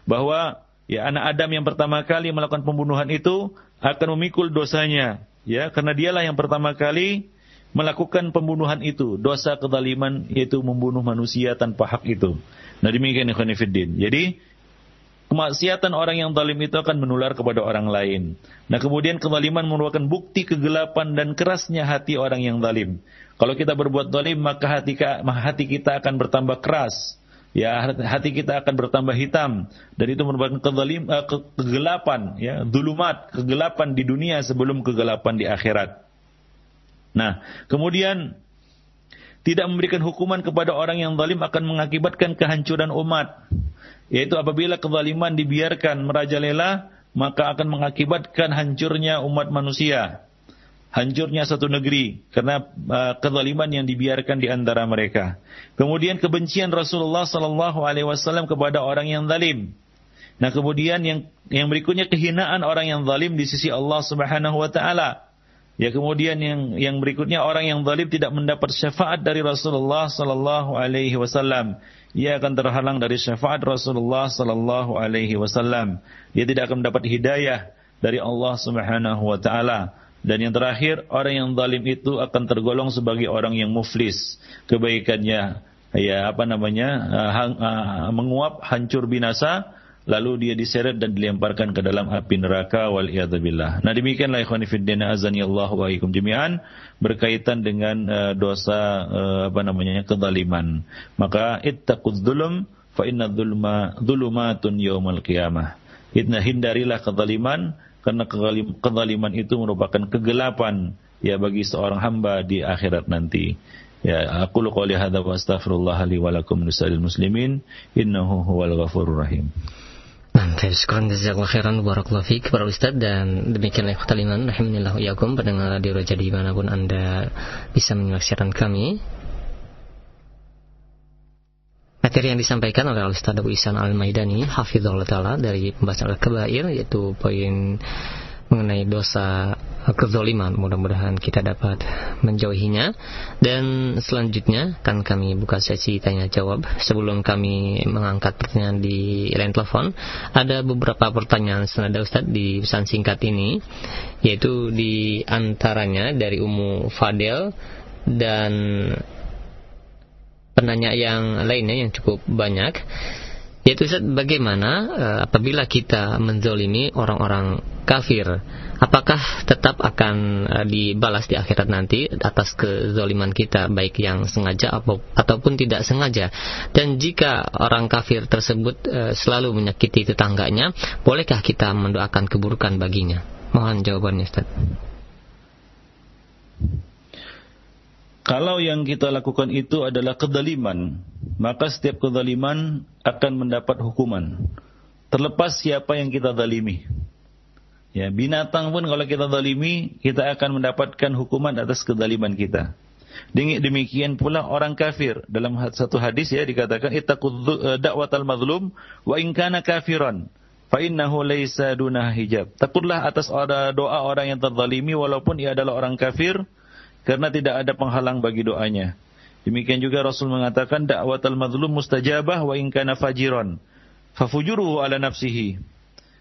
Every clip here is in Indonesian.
bahwa ya anak Adam yang pertama kali melakukan pembunuhan itu akan memikul dosanya, ya, karena dialah yang pertama kali melakukan pembunuhan itu, dosa kezaliman yaitu membunuh manusia tanpa hak itu. Nah, demikian ikhwan fillah. Jadi kemaksiatan orang yang zalim itu akan menular kepada orang lain. Nah, kemudian kezaliman merupakan bukti kegelapan dan kerasnya hati orang yang zalim. Kalau kita berbuat zalim, maka hati kita akan bertambah keras. Ya, hati kita akan bertambah hitam, dan itu merupakan kegelapan, ya, zulumat, kegelapan di dunia sebelum kegelapan di akhirat. Nah, kemudian tidak memberikan hukuman kepada orang yang zalim akan mengakibatkan kehancuran umat, yaitu apabila kezaliman dibiarkan merajalela, maka akan mengakibatkan hancurnya umat manusia, hancurnya satu negeri karena kezaliman yang dibiarkan di antara mereka. Kemudian kebencian Rasulullah sallallahu alaihi wasallam kepada orang yang zalim. Nah, kemudian yang berikutnya kehinaan orang yang zalim di sisi Allah Subhanahu wa taala. Ya, kemudian yang berikutnya orang yang zalim tidak mendapat syafaat dari Rasulullah sallallahu alaihi wasallam. Ia akan terhalang dari syafaat Rasulullah sallallahu alaihi wasallam. Dia tidak akan mendapat hidayah dari Allah Subhanahu wa taala. Dan yang terakhir, orang yang zalim itu akan tergolong sebagai orang yang muflis. Kebaikannya menguap, hancur binasa, lalu dia diseret dan dilemparkan ke dalam api neraka wal iyadzubillah. Nah, demikianlah ikhwan fillah azanillahu wa iyyakum jami'an berkaitan dengan dosa kezaliman. Maka ittaqudz dzulum fa inna dzulumatun yaumal qiyamah. Hindarilah kezaliman, karena kezaliman itu merupakan kegelapan, ya, bagi seorang hamba di akhirat nanti. Ya, aqulu qouli hadza wa astaghfirullah li wa lakum lisa'il muslimin innahu huwal ghafurur rahim. Syukran jazakallahu khairan barakallahu fiik para ustaz, dan demikianlah ikhwatal iman rahimanillah wa iyyakum pendengar radio Raja dimanapun Anda bisa menyaksikan kami. Materi yang disampaikan oleh Al-Ustaz Abu Ihsan Al-Maidani hafizahullah taala dari pembahasan Al-Kabair, yaitu poin mengenai dosa kezaliman. Mudah-mudahan kita dapat menjauhinya. Dan selanjutnya akan kami buka sesi tanya jawab. Sebelum kami mengangkat pertanyaan di line telepon, ada beberapa pertanyaan senada Ustaz di pesan singkat ini, yaitu di antaranya dari Ummu Fadel dan penanya yang lainnya yang cukup banyak, yaitu Ustaz, bagaimana apabila kita menzalimi orang-orang kafir, apakah tetap akan dibalas di akhirat nanti atas kezaliman kita, baik yang sengaja ataupun tidak sengaja? Dan jika orang kafir tersebut selalu menyakiti tetangganya, bolehkah kita mendoakan keburukan baginya? Mohon jawabannya, Ustaz. Kalau yang kita lakukan itu adalah kezaliman, maka setiap kezaliman akan mendapat hukuman, terlepas siapa yang kita zalimi. Ya, binatang pun kalau kita zalimi, kita akan mendapatkan hukuman atas kezaliman kita. Demikian pula orang kafir. Dalam satu hadis, ya, dikatakan ittaqud da'watal mazlum wa in kana kafiran fa innahu laisa dunah hijab. Takutlah atas doa orang yang terzalimi walaupun ia adalah orang kafir, karena tidak ada penghalang bagi doanya. Demikian juga Rasul mengatakan da'watal mazlum mustajabah wa in kana fajiran fa fujuruhu ala nafsihi.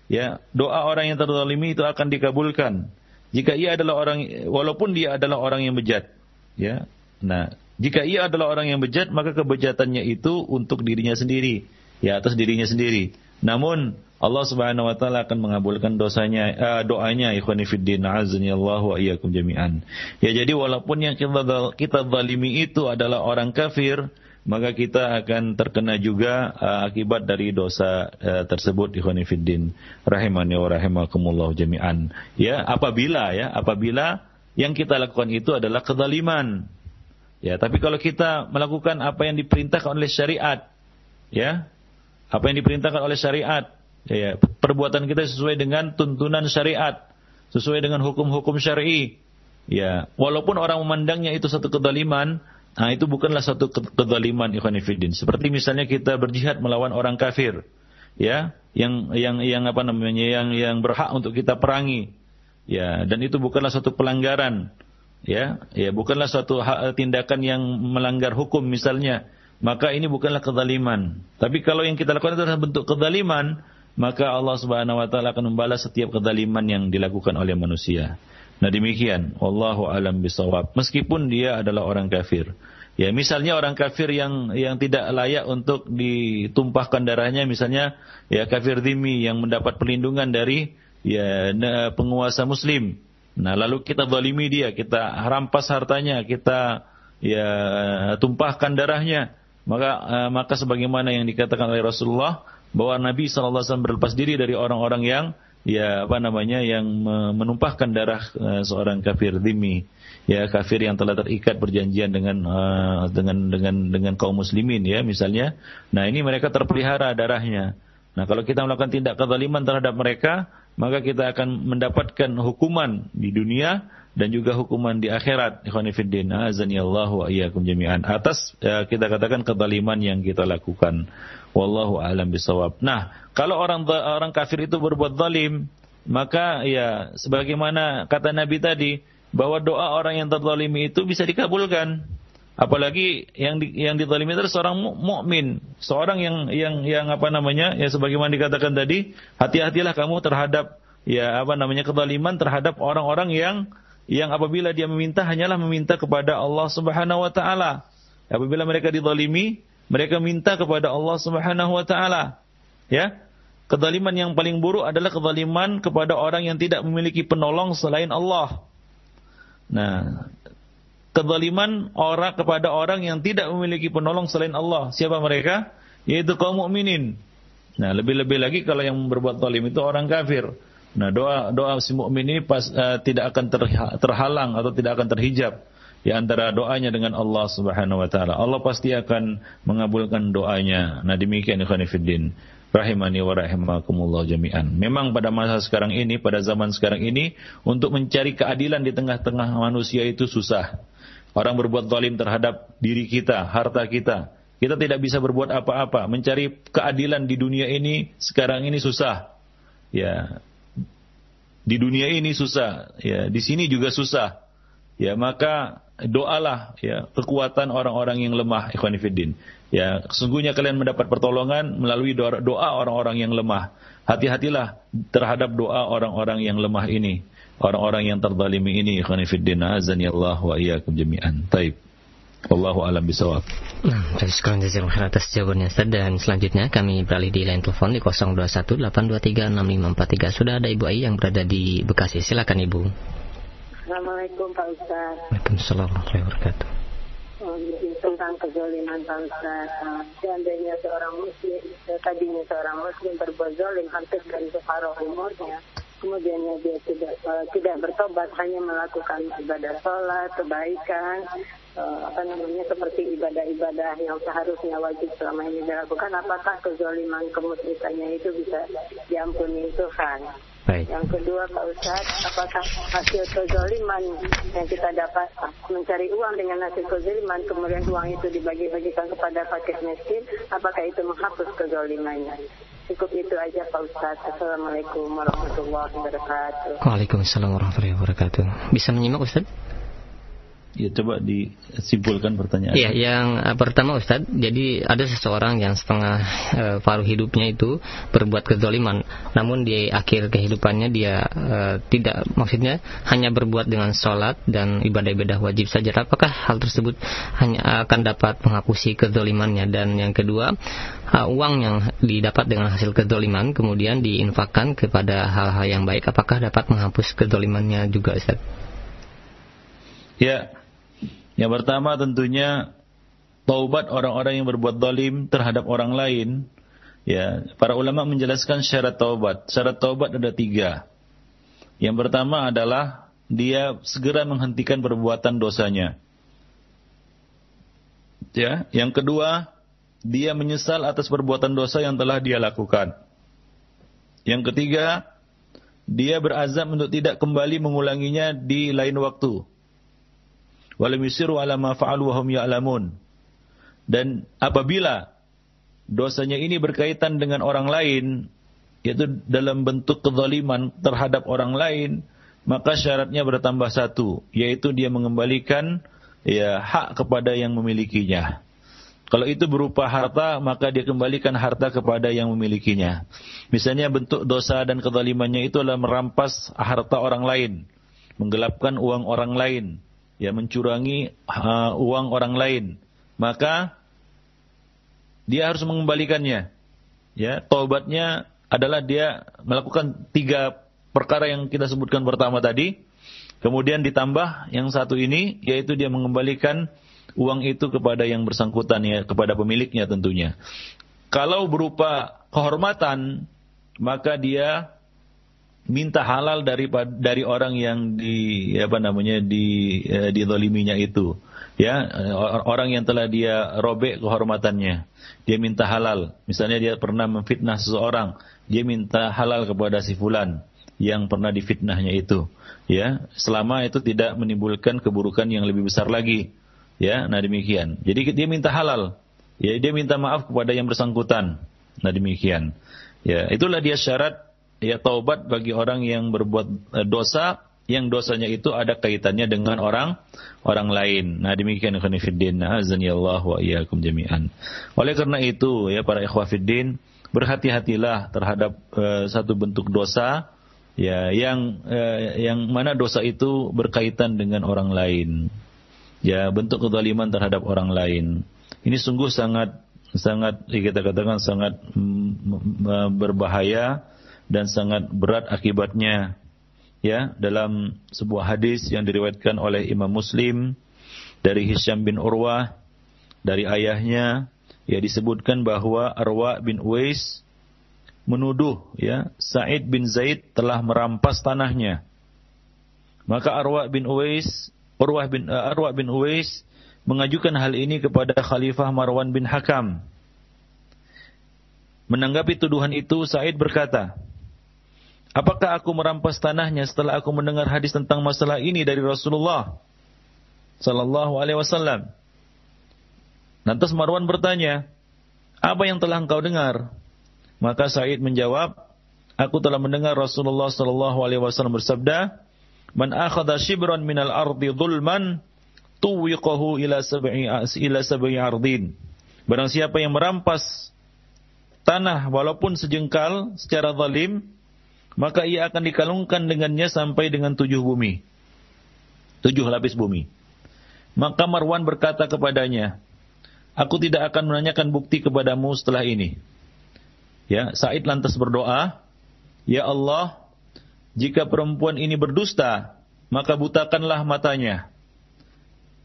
Ya, doa orang yang terzalimi itu akan dikabulkan jika ia adalah walaupun dia adalah orang yang bejat. Ya. Nah, jika ia adalah orang yang bejat, maka kebejatannya itu untuk dirinya sendiri, ya, atas dirinya sendiri. Namun Allah Subhanahu wa taala akan mengabulkan doanya ikhwani fiddin azanillahu wa iyyakum jami'an. Ya, jadi walaupun yang kita zalimi itu adalah orang kafir, maka kita akan terkena juga akibat dari dosa tersebut ikhwani fiddin rahimani wa rahimakumullah jami'an. Ya, apabila yang kita lakukan itu adalah kezaliman. Ya, tapi kalau kita melakukan apa yang diperintahkan oleh syariat, ya, apa yang diperintahkan oleh syariat, ya, perbuatan kita sesuai dengan tuntunan syariat, sesuai dengan hukum-hukum syar'i, ya, walaupun orang memandangnya itu satu kezaliman, nah itu bukanlah satu kezaliman ikhwani fiddin. Seperti misalnya kita berjihad melawan orang kafir, ya, yang berhak untuk kita perangi, ya, dan itu bukanlah satu pelanggaran, ya, bukanlah suatu tindakan yang melanggar hukum misalnya, maka ini bukanlah kezaliman. Tapi kalau yang kita lakukan itu adalah bentuk kezaliman, maka Allah Subhanahu wa taala akan membalas setiap kezaliman yang dilakukan oleh manusia. Nah demikian, wallahu alam bisawab. Meskipun dia adalah orang kafir. Ya, misalnya orang kafir yang tidak layak untuk ditumpahkan darahnya, misalnya ya kafir dhimmi yang mendapat perlindungan dari ya penguasa muslim. Nah, lalu kita zalimi dia, kita rampas hartanya, kita ya tumpahkan darahnya. Maka sebagaimana yang dikatakan oleh Rasulullah bahwa Nabi sallallahu alaihi wasallam berlepas diri dari orang-orang yang yang menumpahkan darah seorang kafir dhimmi. Ya, kafir yang telah terikat perjanjian dengan kaum muslimin ya misalnya. Nah, ini mereka terpelihara darahnya. Nah, kalau kita melakukan tindak kezaliman terhadap mereka, maka kita akan mendapatkan hukuman di dunia dan juga hukuman di akhirat. Ikhwani fiddin, azanillahu wa iyyakum jami'an. Atas kita katakan kezaliman yang kita lakukan. Wallahu a'lam bisawab. Nah, kalau orang kafir itu berbuat zalim, maka ya sebagaimana kata Nabi tadi, bahwa doa orang yang terzalimi itu bisa dikabulkan. Apalagi yang dizalimi itu seorang mukmin, seorang yang ya sebagaimana dikatakan tadi, hati-hatilah kamu terhadap kezaliman terhadap orang-orang yang apabila dia meminta hanyalah meminta kepada Allah Subhanahu wa taala. Apabila mereka dizalimi, mereka minta kepada Allah Subhanahu wa taala. Ya. Kezaliman yang paling buruk adalah kezaliman kepada orang yang tidak memiliki penolong selain Allah. Nah, kezaliman orang kepada orang yang tidak memiliki penolong selain Allah. Siapa mereka? Yaitu kaum mukminin. Nah, lebih-lebih lagi kalau yang berbuat zalim itu orang kafir. Nah, doa si mukmin ini tidak akan terhalang atau tidak akan terhijab di antara doanya dengan Allah Subhanahu wa taala. Allah pasti akan mengabulkan doanya. Nah, demikian ikhwan fillah. Rahimani wa rahimakumullah jami'an. Memang pada masa sekarang ini, pada zaman sekarang ini, untuk mencari keadilan di tengah-tengah manusia itu susah. Orang berbuat zalim terhadap diri kita, harta kita. Kita tidak bisa berbuat apa-apa. Mencari keadilan di dunia ini sekarang ini susah. Ya, di dunia ini susah. Ya, di sini juga susah. Ya, maka doalah ya kekuatan orang-orang yang lemah, ikhwan fillah. Ya, sesungguhnya kalian mendapat pertolongan melalui doa orang-orang yang lemah. Hati-hatilah terhadap doa orang-orang yang lemah ini, orang-orang yang terzalimi ini, ikhwan fillah. Azanillahu wa iyyakum jami'an. Taib. Wallahu a'lam bishawab. Nah, terima kasih jazakallahu atas jawabannya Ustaz. Dan selanjutnya kami beralih di line telepon di 0218236543. Sudah ada Ibu Ai yang berada di Bekasi. Silakan Ibu. Assalamualaikum Pak Ustaz. Waalaikumsalam warahmatullahi wabarakatuh. Tentang kezaliman Pak Ustaz. Seandainya tadinya seorang muslim berbuat zalim hampir dari separuh umurnya, kemudian dia tidak bertobat, hanya melakukan ibadah sholat, kebaikan, seperti ibadah-ibadah yang seharusnya wajib selama ini dilakukan, apakah kezaliman kemusyrikannya itu bisa diampuni Tuhan? Baik. Yang kedua Pak Ustaz, apakah hasil kezaliman yang kita dapat mencari uang dengan hasil kezaliman, kemudian uang itu dibagi-bagikan kepada fakir miskin, apakah itu menghapus kezalimannya? Cukup itu aja Pak Ustaz. Assalamualaikum warahmatullahi wabarakatuh. Waalaikumsalam warahmatullahi wabarakatuh. Bisa menyimak Ustaz? Ya, coba disimpulkan pertanyaan. Iya, yang pertama Ustaz, jadi ada seseorang yang setengah paruh hidupnya itu berbuat kezaliman, namun di akhir kehidupannya dia tidak, maksudnya hanya berbuat dengan sholat dan ibadah-ibadah wajib saja. Apakah hal tersebut hanya akan dapat menghapusi kezalimannya? Dan yang kedua, uang yang didapat dengan hasil kezaliman kemudian diinfakkan kepada hal-hal yang baik, apakah dapat menghapus kezalimannya juga Ustaz? Ya, yang pertama tentunya taubat orang-orang yang berbuat zalim terhadap orang lain. Ya, para ulama menjelaskan syarat taubat. Syarat taubat ada 3. Yang pertama adalah dia segera menghentikan perbuatan dosanya. Ya, yang kedua, dia menyesal atas perbuatan dosa yang telah dia lakukan. Yang ketiga, dia berazam untuk tidak kembali mengulanginya di lain waktu. Walam yusiru ala ma fa'alu wa hum ya'lamun. Dan apabila dosanya ini berkaitan dengan orang lain, yaitu dalam bentuk kezaliman terhadap orang lain, maka syaratnya bertambah 1, yaitu dia mengembalikan hak kepada yang memilikinya. Kalau itu berupa harta, maka dia kembalikan harta kepada yang memilikinya. Misalnya bentuk dosa dan kezalimannya itu adalah merampas harta orang lain, menggelapkan uang orang lain, ya, mencurangi uang orang lain. Maka dia harus mengembalikannya. Ya, taubatnya adalah dia melakukan 3 perkara yang kita sebutkan pertama tadi. Kemudian ditambah yang satu ini, yaitu dia mengembalikan uang itu kepada yang bersangkutan, ya, kepada pemiliknya tentunya. Kalau berupa kehormatan, maka dia minta halal dari orang yang dizaliminya itu. Ya, orang yang telah dia robek kehormatannya, dia minta halal. Misalnya dia pernah memfitnah seseorang, dia minta halal kepada si fulan yang pernah difitnahnya itu. Ya, selama itu tidak menimbulkan keburukan yang lebih besar lagi. Ya, nah demikian. Jadi dia minta halal. Ya, dia minta maaf kepada yang bersangkutan. Nah demikian. Ya, itulah dia syarat, ya, taubat bagi orang yang berbuat dosa, yang dosanya itu ada kaitannya dengan orang lain. Nah demikian ikhwan fillah, azanillahu wa iyyakum jami'an. Oleh karena itu, ya, para ikhwan fillah, berhati-hatilah terhadap satu bentuk dosa, ya, yang mana dosa itu berkaitan dengan orang lain. Ya, bentuk kezaliman terhadap orang lain. Ini sungguh sangat kita katakan sangat berbahaya dan sangat berat akibatnya. Ya, dalam sebuah hadis yang diriwayatkan oleh Imam Muslim dari Hisham bin Urwah dari ayahnya, ya, disebutkan bahwa Arwa bin Uwais menuduh, ya, Sa'id bin Zaid telah merampas tanahnya. Maka Urwah bin Uwais mengajukan hal ini kepada Khalifah Marwan bin Hakam. Menanggapi tuduhan itu, Sa'id berkata, "Apakah aku merampas tanahnya setelah aku mendengar hadis tentang masalah ini dari Rasulullah sallallahu alaihi wasallam?" Lantas Marwan bertanya, "Apa yang telah engkau dengar?" Maka Sa'id menjawab, "Aku telah mendengar Rasulullah sallallahu alaihi wasallam bersabda, 'Man akhadha shibran minal ardi dhulman, tuwiqahu ila sab'i ardin.' Barang siapa yang merampas tanah walaupun sejengkal secara zalim, maka ia akan dikalungkan dengannya sampai dengan 7 bumi. 7 lapis bumi." Maka Marwan berkata kepadanya, "Aku tidak akan menanyakan bukti kepadamu setelah ini." Ya, Sa'id lantas berdoa, "Ya Allah, jika perempuan ini berdusta, maka butakanlah matanya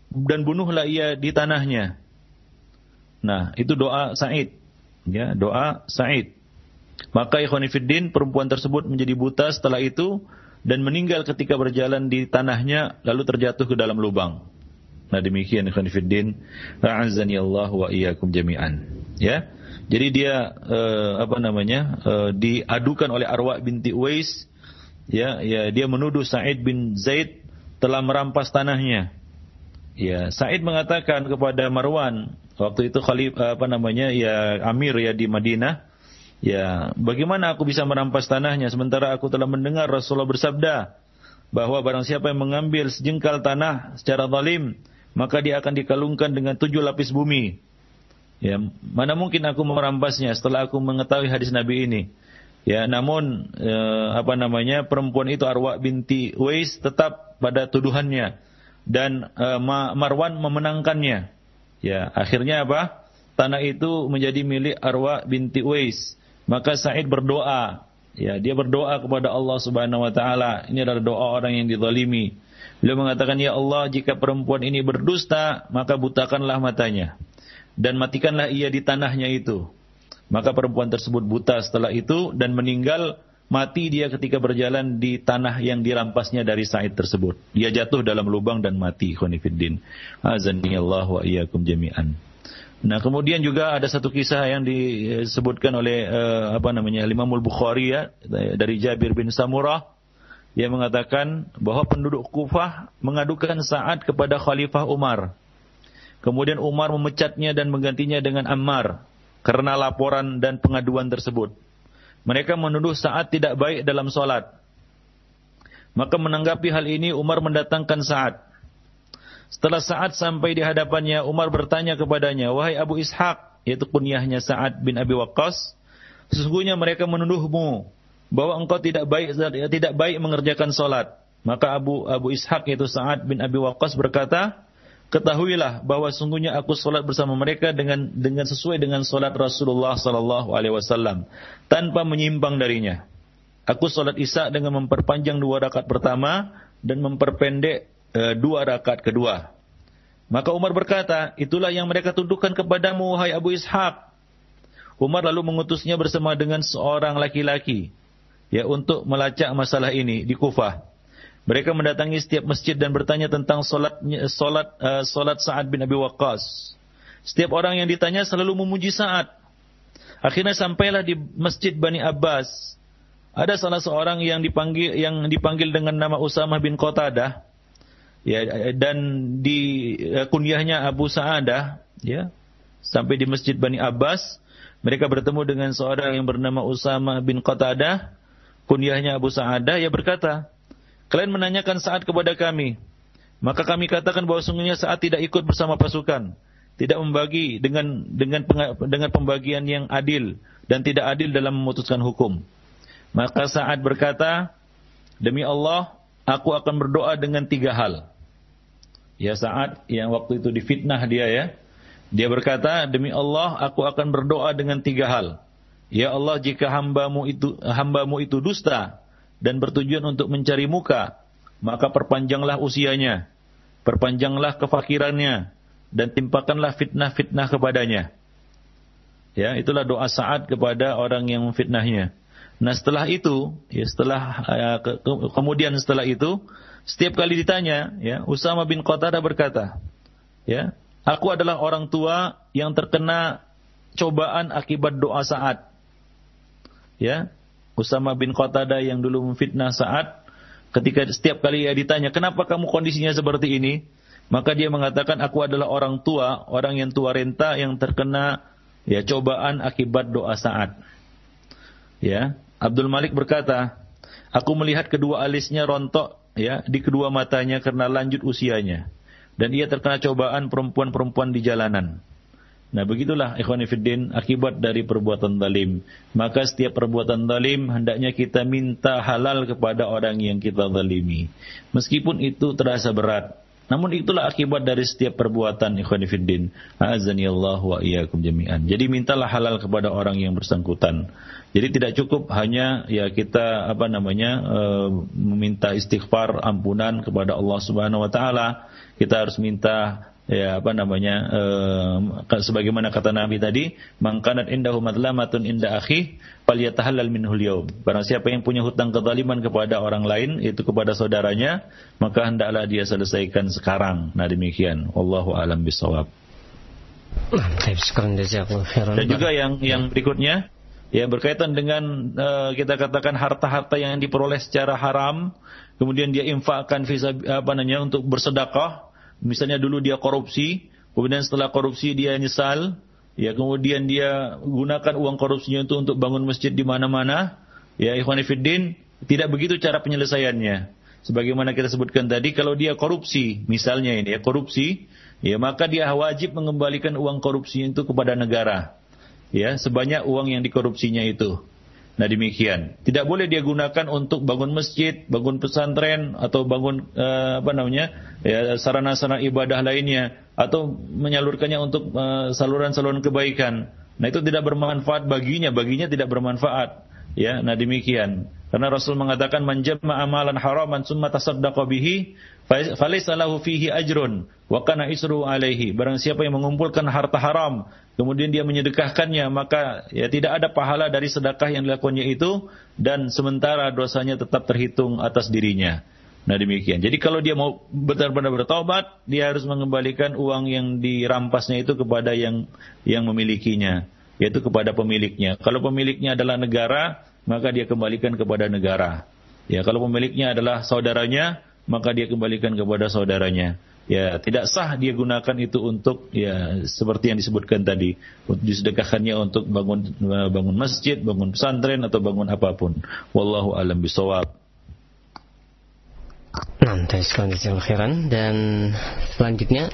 dan bunuhlah ia di tanahnya." Nah, itu doa Sa'id. Ya, doa Sa'id. Maka ikhwan fillah, perempuan tersebut menjadi buta setelah itu dan meninggal ketika berjalan di tanahnya, lalu terjatuh ke dalam lubang. Nah demikian ikhwan fillah, a'azzani Allah wa iyyakum jami'an. Ya. Jadi dia diadukan oleh Arwa binti Uwais, ya, dia menuduh Sa'id bin Zaid telah merampas tanahnya. Ya, Sa'id mengatakan kepada Marwan, waktu itu Amir, ya, di Madinah, ya, "Bagaimana aku bisa merampas tanahnya sementara aku telah mendengar Rasulullah bersabda bahwa barang siapa yang mengambil sejengkal tanah secara zalim, maka dia akan dikalungkan dengan 7 lapis bumi. Ya, mana mungkin aku merampasnya setelah aku mengetahui hadis Nabi ini." Ya, namun perempuan itu Arwa binti Uwais tetap pada tuduhannya dan Marwan memenangkannya. Ya, akhirnya apa? Tanah itu menjadi milik Arwa binti Uwais. Maka Sa'id berdoa, ya, dia berdoa kepada Allah Subhanahu wa taala. Ini adalah doa orang yang dizalimi. Beliau mengatakan, "Ya Allah, jika perempuan ini berdusta, maka butakanlah matanya dan matikanlah ia di tanahnya itu." Maka perempuan tersebut buta setelah itu dan meninggal mati dia ketika berjalan di tanah yang dirampasnya dari Sa'id tersebut. Dia jatuh dalam lubang dan mati. Khonifiddin. Azanillah wa iyyakum jami'an. Nah, kemudian juga ada satu kisah yang disebutkan oleh Imam Al-Bukhari, ya, dari Jabir bin Samurah, yang mengatakan bahwa penduduk Kufah mengadukan Sa'ad kepada Khalifah Umar. Kemudian Umar memecatnya dan menggantinya dengan Ammar karena laporan dan pengaduan tersebut. Mereka menuduh Sa'ad tidak baik dalam sholat. Maka menanggapi hal ini Umar mendatangkan Sa'ad. Setelah Sa'ad sampai di hadapannya, Umar bertanya kepadanya, "Wahai Abu Ishaq," yaitu kunyahnya Sa'ad bin Abi Waqqas, "sesungguhnya mereka menuduhmu bahwa engkau tidak baik mengerjakan salat." Maka Abu Ishaq yaitu Sa'ad bin Abi Waqqas berkata, "Ketahuilah bahwa sungguhnya aku salat bersama mereka dengan sesuai dengan salat Rasulullah sallallahu alaihi wasallam tanpa menyimpang darinya. Aku salat Isya dengan memperpanjang 2 rakaat pertama dan memperpendek 2 rakaat kedua." Maka Umar berkata, "Itulah yang mereka tuduhkan kepadamu, wahai Abu Ishaq." Umar lalu mengutusnya bersama dengan seorang laki-laki untuk melacak masalah ini di Kufah. Mereka mendatangi setiap masjid dan bertanya tentang solat Sa'ad bin Abi Waqqas. Setiap orang yang ditanya selalu memuji Sa'ad. Akhirnya sampailah di Masjid Bani Abbas. Ada salah seorang yang dipanggil dengan nama Usamah bin Qatadah, dan di kunyahnya Abu Sa'adah, sampai di Masjid Bani Abbas, mereka bertemu dengan seorang yang bernama Usamah bin Qatadah, kunyahnya Abu Sa'adah, ia berkata, "Kalian menanyakan Sa'ad kepada kami. Maka kami katakan bahwa sungguhnya Sa'ad tidak ikut bersama pasukan, tidak membagi dengan pembagian yang adil dan tidak adil dalam memutuskan hukum." Maka Sa'ad berkata, "Demi Allah, aku akan berdoa dengan 3 hal." Sa'ad yang waktu itu difitnah dia berkata, "Demi Allah, aku akan berdoa dengan 3 hal. Ya Allah, jika hambamu itu dusta dan bertujuan untuk mencari muka, maka perpanjanglah usianya, perpanjanglah kefakirannya, dan timpakanlah fitnah-fitnah kepadanya." Itulah doa Sa'ad kepada orang yang memfitnahnya. Nah, setelah itu, kemudian setelah itu, setiap kali ditanya, Usamah bin Qatadah berkata, "Aku adalah orang tua yang terkena cobaan akibat doa Sa'ad." Usamah bin Qatadah yang dulu memfitnah Sa'ad, ketika setiap kali ia ditanya, "Kenapa kamu kondisinya seperti ini?" Maka dia mengatakan, "Aku adalah orang yang tua renta yang terkena cobaan akibat doa Sa'ad." Abdul Malik berkata, "Aku melihat kedua alisnya rontok di kedua matanya karena lanjut usianya, dan ia terkena cobaan perempuan-perempuan di jalanan." Nah, begitulah ikhwani fiddin akibat dari perbuatan zalim. Maka setiap perbuatan zalim hendaknya kita minta halal kepada orang yang kita zalimi, meskipun itu terasa berat. Namun itulah akibat dari setiap perbuatan ikhwani fiddin. A'azzani Allah wa iyyakum jami'an. Jadi mintalah halal kepada orang yang bersangkutan. Jadi tidak cukup hanya kita meminta istighfar, ampunan kepada Allah Subhanahu wa taala. Kita harus minta sebagaimana kata Nabi tadi, "Man kanat indahu madlamatun inda akhi falyatahallal minhu al-yawm." Barang siapa yang punya hutang kezaliman kepada orang lain, yaitu kepada saudaranya, maka hendaklah dia selesaikan sekarang. Nah, demikian. Wallahu a'lam bishawab. Dan juga yang berikutnya, berkaitan dengan kita katakan harta-harta yang diperoleh secara haram, kemudian dia infakkan untuk bersedekah. Misalnya dulu dia korupsi, kemudian setelah korupsi dia nyesal, kemudian dia gunakan uang korupsinya itu untuk bangun masjid di mana-mana. Ikhwani fiddin, tidak begitu cara penyelesaiannya. Sebagaimana kita sebutkan tadi, kalau dia korupsi, misalnya korupsi, maka dia wajib mengembalikan uang korupsinya itu kepada negara. Sebanyak uang yang dikorupsinya itu. Nah, demikian. Tidak boleh dia gunakan untuk bangun masjid, bangun pesantren, atau bangun sarana-sarana ibadah lainnya, atau menyalurkannya untuk saluran-saluran kebaikan. Nah, itu tidak bermanfaat baginya tidak bermanfaat. Nah, demikian. Karena Rasul mengatakan, "Man jama'a amalan haraman summa tasaddaqa bihi falaysa lahu fihi ajrun wa kana isru alaihi." Barang siapa yang mengumpulkan harta haram kemudian dia menyedekahkannya, maka tidak ada pahala dari sedekah yang dilakukannya itu, dan sementara dosanya tetap terhitung atas dirinya. Nah, demikian. Jadi kalau dia mau benar-benar bertaubat, dia harus mengembalikan uang yang dirampasnya itu kepada yang memilikinya, yaitu kepada pemiliknya. Kalau pemiliknya adalah negara, maka dia kembalikan kepada negara. Kalau pemiliknya adalah saudaranya, maka dia kembalikan kepada saudaranya. Tidak sah dia gunakan itu untuk seperti yang disebutkan tadi, untuk disedekahkannya untuk bangun masjid, bangun pesantren, atau bangun apapun. Wallahu a'lam bishawab. Nah, jazakallahu khairan. Dan selanjutnya,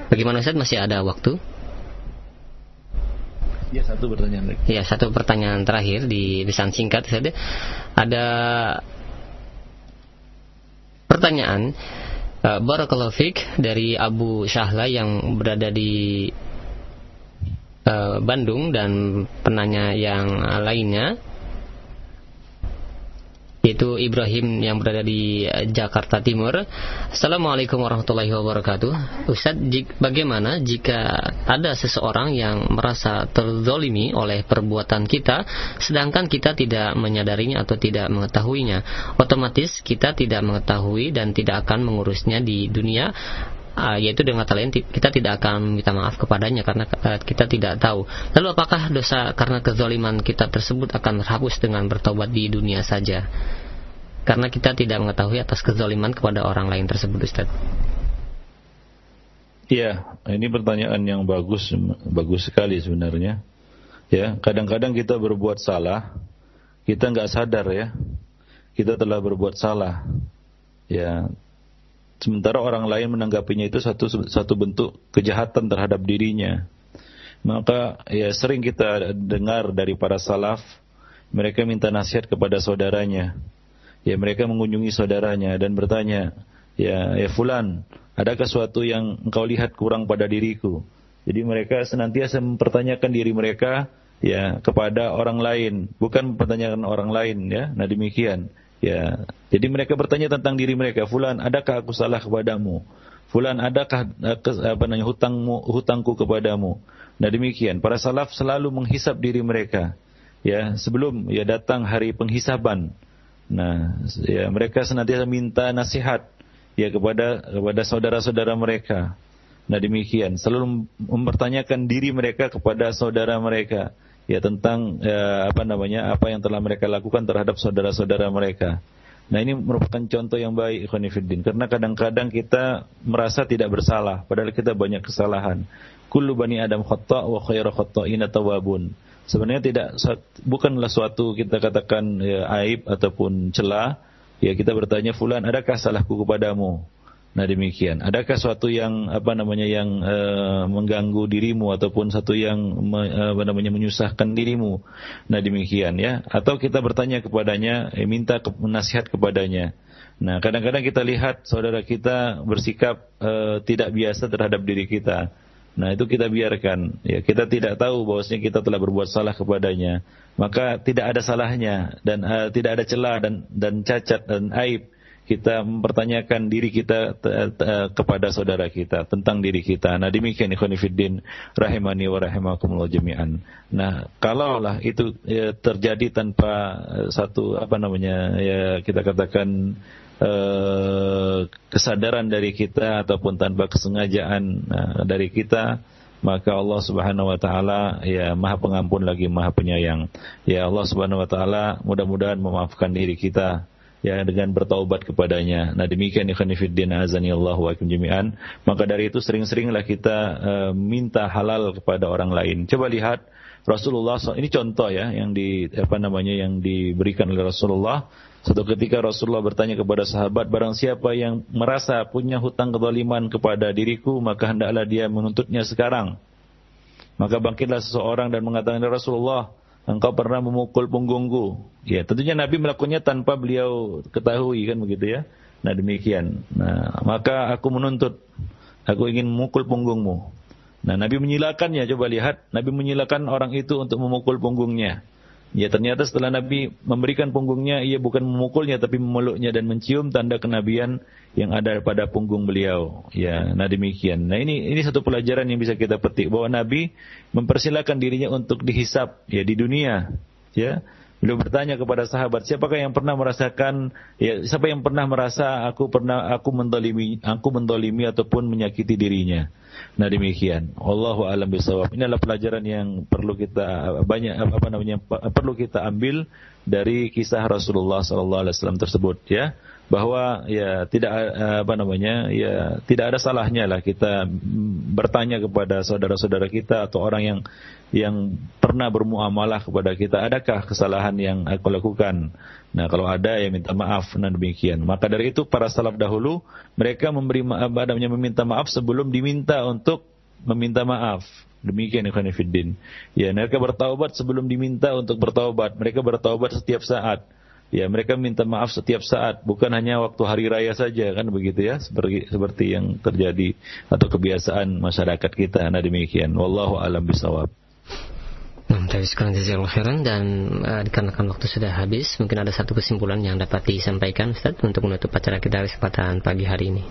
bagaimana Ustaz, masih ada waktu? Ya, satu pertanyaan lagi. Ya, satu pertanyaan terakhir di pesan singkat saja. Ada pertanyaan Barakallahu Fik dari Abu Syahla yang berada di Bandung, dan penanya yang lainnya yaitu Ibrahim yang berada di Jakarta Timur. Assalamualaikum warahmatullahi wabarakatuh. Ustaz, bagaimana jika ada seseorang yang merasa terzolimi oleh perbuatan kita, sedangkan kita tidak menyadarinya atau tidak mengetahuinya? Otomatis kita tidak mengetahui dan tidak akan mengurusnya di dunia, yaitu dengan kata lain kita tidak akan minta maaf kepadanya karena kita tidak tahu. Lalu apakah dosa karena kezaliman kita tersebut akan terhapus dengan bertobat di dunia saja? Karena kita tidak mengetahui atas kezaliman kepada orang lain tersebut, Ustaz. Iya, ini pertanyaan yang bagus sekali sebenarnya. Ya, kadang-kadang kita berbuat salah, kita nggak sadar ya, kita telah berbuat salah. Ya. Sementara orang lain menanggapinya itu satu bentuk kejahatan terhadap dirinya. Maka ya sering kita dengar dari para salaf, mereka minta nasihat kepada saudaranya. Ya, mereka mengunjungi saudaranya dan bertanya, ya fulan, adakah sesuatu yang engkau lihat kurang pada diriku? Jadi mereka senantiasa mempertanyakan diri mereka ya kepada orang lain, bukan mempertanyakan orang lain ya. Nah, demikian. Ya, jadi mereka bertanya tentang diri mereka. Fulan, adakah aku salah kepadamu? Fulan, adakah hutangku kepadamu? Nah, demikian. Para salaf selalu menghisap diri mereka. Ya, sebelum ya datang hari penghisaban. Nah, ya mereka senantiasa minta nasihat ya kepada saudara-saudara mereka. Nah, demikian. Selalu mempertanyakan diri mereka kepada saudara mereka. Ya, tentang apa yang telah mereka lakukan terhadap saudara-saudara mereka. Nah, ini merupakan contoh yang baik, ikhwan fillah, karena kadang-kadang kita merasa tidak bersalah padahal kita banyak kesalahan. Kullu bani Adam khata' wa khairu khata'ina tawwabun. Sebenarnya bukanlah suatu kita katakan ya, aib ataupun celah. Ya, kita bertanya, fulan, adakah salahku kepadamu? Nah, demikian. Adakah suatu yang yang mengganggu dirimu ataupun satu yang menyusahkan dirimu? Nah, demikian ya. Atau kita bertanya kepadanya, minta nasihat kepadanya. Nah, kadang-kadang kita lihat saudara kita bersikap tidak biasa terhadap diri kita. Nah, itu kita biarkan. Ya, kita tidak tahu bahwasanya kita telah berbuat salah kepadanya. Maka tidak ada salahnya dan tidak ada celah dan cacat dan aib kita mempertanyakan diri kita kepada saudara kita tentang diri kita. Nah, demikian ikhwan fillah rahimani wa rahimakumullah jami'an. Nah, kalaulah itu terjadi tanpa satu kita katakan kesadaran dari kita ataupun tanpa kesengajaan dari kita, maka Allah Subhanahu wa taala ya Maha Pengampun lagi Maha Penyayang. Ya, Allah Subhanahu wa taala mudah-mudahan memaafkan diri kita ya dengan bertaubat kepadanya. Nah, demikian ikhwan fillah azanillahu wa iyakum jami'an. Maka dari itu sering-seringlah kita minta halal kepada orang lain. Coba lihat Rasulullah, ini contoh ya yang diberikan oleh Rasulullah. Suatu ketika Rasulullah bertanya kepada sahabat, barang siapa yang merasa punya hutang kezaliman kepada diriku, maka hendaklah dia menuntutnya sekarang. Maka bangkitlah seseorang dan mengatakan, Rasulullah, engkau pernah memukul punggungku. Ya, tentunya Nabi melakukannya tanpa beliau ketahui, kan begitu ya. Nah, demikian. Nah, maka aku menuntut, aku ingin memukul punggungmu. Nah, Nabi menyilakannya. Coba lihat, Nabi menyilakan orang itu untuk memukul punggungnya. Ya, ternyata setelah Nabi memberikan punggungnya, ia bukan memukulnya tapi memeluknya dan mencium tanda kenabian yang ada pada punggung beliau. Ya, nah demikian. Nah, ini satu pelajaran yang bisa kita petik bahwa Nabi mempersilakan dirinya untuk dihisap ya di dunia. Ya. Beliau bertanya kepada sahabat, siapakah yang pernah merasakan siapa yang pernah merasa aku mendolimi ataupun menyakiti dirinya. Nah demikian. Wallahu a'lam bishawab. Ini adalah pelajaran yang perlu kita perlu kita ambil dari kisah Rasulullah sallallahu alaihi wasallam tersebut, ya. Bahwa ya tidak tidak ada salahnya lah kita bertanya kepada saudara-saudara kita atau orang yang pernah bermuamalah kepada kita, adakah kesalahan yang aku lakukan? Nah, kalau ada ya minta maaf. Nah, demikian. Maka dari itu para salaf dahulu mereka meminta maaf sebelum diminta untuk meminta maaf. Demikian ikhwan fillah. Ya, mereka bertaubat sebelum diminta untuk bertaubat. Mereka bertaubat setiap saat. Ya, mereka minta maaf setiap saat, bukan hanya waktu hari raya saja, kan begitu ya, seperti yang terjadi atau kebiasaan masyarakat kita. Nah, demikian. Wallahu a'lam bishawab. Tapi sekarang jazakallahu khairan, dan dikarenakan waktu sudah habis, mungkin ada satu kesimpulan yang dapat disampaikan Ustaz untuk menutup acara kita kesempatan pagi hari ini.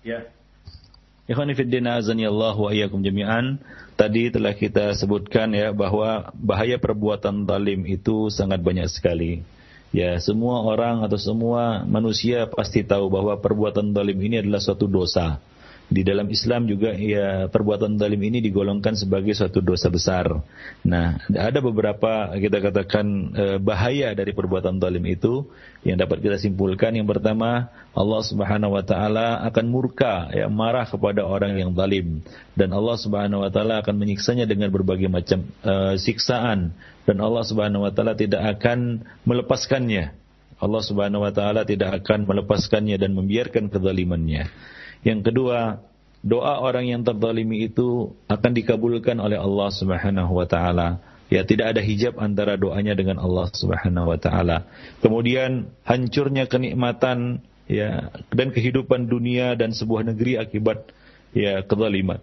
Ya. Ikhwani fiddin azanillahu wa iyyakum jami'an. Tadi telah kita sebutkan ya bahwa bahaya perbuatan zalim itu sangat banyak sekali. Ya, semua orang atau semua manusia pasti tahu bahwa perbuatan zalim ini adalah suatu dosa. Di dalam Islam juga ya perbuatan zalim ini digolongkan sebagai suatu dosa besar. Nah, ada beberapa kita katakan bahaya dari perbuatan zalim itu yang dapat kita simpulkan. Yang pertama, Allah Subhanahu wa taala akan murka, ya, marah kepada orang yang zalim, dan Allah Subhanahu wa taala akan menyiksanya dengan berbagai macam siksaan, dan Allah Subhanahu wa taala tidak akan melepaskannya. Allah Subhanahu wa taala tidak akan melepaskannya dan membiarkan kezalimannya. Yang kedua, doa orang yang terzalimi itu akan dikabulkan oleh Allah Subhanahu wa taala. Ya, tidak ada hijab antara doanya dengan Allah Subhanahu wa taala. Kemudian hancurnya kenikmatan, ya, dan kehidupan dunia dan sebuah negeri akibat ya kezaliman.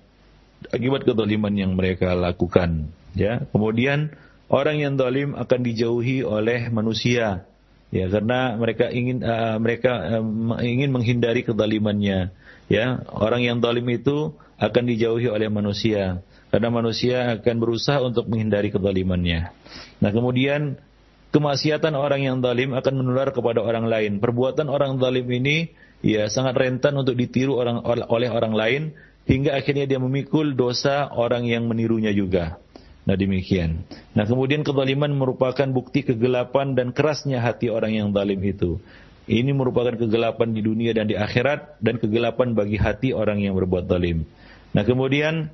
Akibat kezaliman yang mereka lakukan, ya. Kemudian orang yang zalim akan dijauhi oleh manusia. Ya, karena mereka ingin menghindari kezalimannya. Ya, orang yang zalim itu akan dijauhi oleh manusia karena manusia akan berusaha untuk menghindari kezalimannya. Nah, kemudian kemaksiatan orang yang zalim akan menular kepada orang lain. Perbuatan orang zalim ini ya sangat rentan untuk ditiru oleh orang lain hingga akhirnya dia memikul dosa orang yang menirunya juga. Nah, demikian. Nah, kemudian kezaliman merupakan bukti kegelapan dan kerasnya hati orang yang zalim itu. Ini merupakan kegelapan di dunia dan di akhirat, dan kegelapan bagi hati orang yang berbuat zalim. Nah, kemudian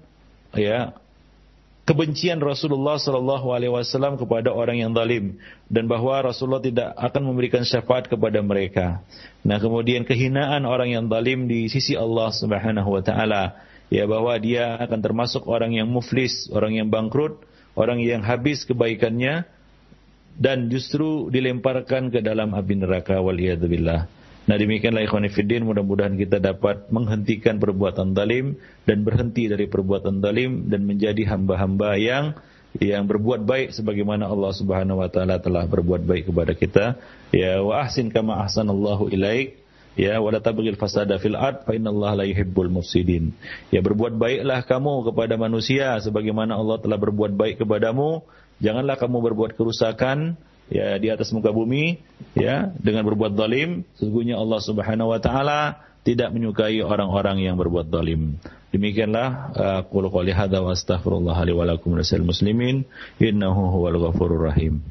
ya kebencian Rasulullah SAW kepada orang yang zalim, dan bahwa Rasulullah tidak akan memberikan syafaat kepada mereka. Nah, kemudian kehinaan orang yang zalim di sisi Allah Subhanahu wa taala, ya, bahwa dia akan termasuk orang yang muflis, orang yang bangkrut, orang yang habis kebaikannya, dan justru dilemparkan ke dalam api neraka, waliyadzubillah. Nah, demikianlah ikhwani fiddin, mudah-mudahan kita dapat menghentikan perbuatan zalim dan berhenti dari perbuatan zalim dan menjadi hamba-hamba yang berbuat baik sebagaimana Allah Subhanahu wa taala telah berbuat baik kepada kita. Ya, wa ahsin kama ahsanallahu ilaik. Ya, wala tabghil fasada fil ard fa innallaha la yuhibbul mufsidin. Ya, berbuat baiklah kamu kepada manusia sebagaimana Allah telah berbuat baik kepadamu. Janganlah kamu berbuat kerusakan ya di atas muka bumi ya dengan berbuat zalim. Sesungguhnya Allah Subhanahu wa taala tidak menyukai orang-orang yang berbuat zalim. Demikianlah qul qouli hadza wa astaghfirullah li wa lakum wa lisal muslimin innahu huwal ghafurur rahim.